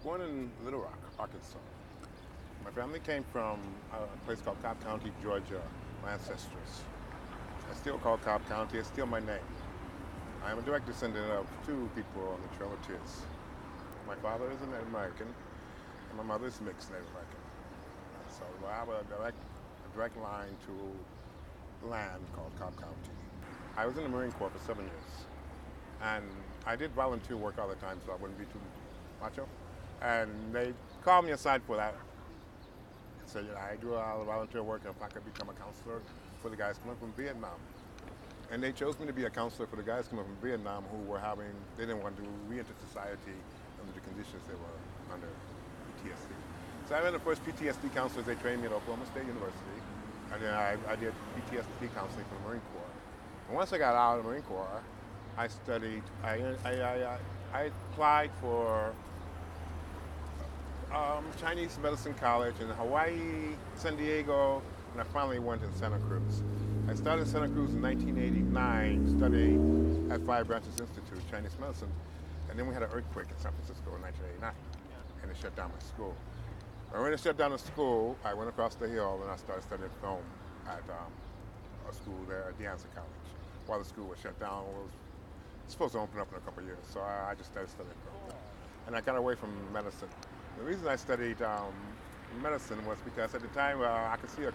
born in Little Rock, Arkansas. My family came from a place called Cobb County, Georgia, my ancestors. It's still called Cobb County, it's still my name. I am a direct descendant of two people on the Trail of Tears. My father is a Native American, and my mother is mixed Native American. So I have a direct line to land called Cobb County. I was in the Marine Corps for 7 years, and I did volunteer work all the time, so I wouldn't be too macho. And they called me aside for that. So I do a lot of volunteer work, and if I could become a counselor for the guys coming from Vietnam. And they chose me to be a counselor for the guys coming from Vietnam who were they didn't want to re-enter society under the conditions they were under PTSD. So I been the first PTSD counselors they trained me at Oklahoma State University. And then I did PTSD counseling for the Marine Corps. And once I got out of the Marine Corps, I studied, I applied for Chinese Medicine College in Hawaii, San Diego, and I finally went in Santa Cruz. I started in Santa Cruz in 1989, studying at Five Branches Institute, Chinese medicine, and then we had an earthquake in San Francisco in 1989, and it shut down my school. When it shut down the school, I went across the hill and I started studying film at a school there at De Anza College. While the school was shut down, it was supposed to open up in a couple of years, so I just started studying film. And I got away from medicine. The reason I studied medicine was because at the time I could see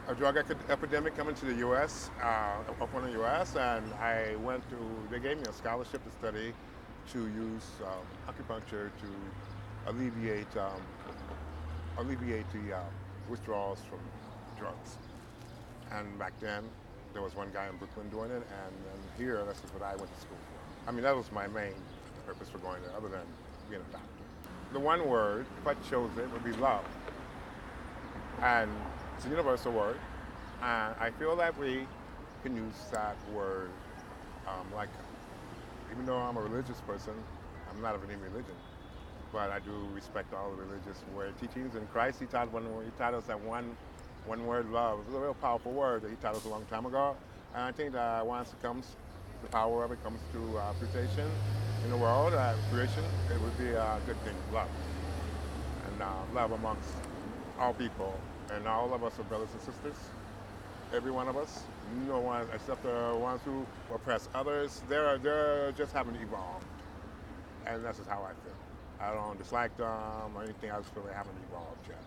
a drug epidemic coming to the U.S., up in the U.S., and they gave me a scholarship to study to use acupuncture to alleviate the withdrawals from drugs. And back then, there was one guy in Brooklyn doing it, and here, this is what I went to school for. I mean, that was my main purpose for going there, other than being a doctor. The one word, if I chose it, would be love. And it's a universal word. And I feel that we can use that word, even though I'm a religious person, I'm not of any religion, but I do respect all the religious teachings. And Christ, he taught us that one word, love. It's a real powerful word that he taught us a long time ago. And I think that once the power of it comes to appreciation in the world, creation, it would be a good thing, love. And love amongst all people. And all of us are brothers and sisters. Every one of us. No one, except the ones who oppress others, they're just haven't evolved. And that's just how I feel. I don't dislike them or anything. I just feel they haven't evolved yet.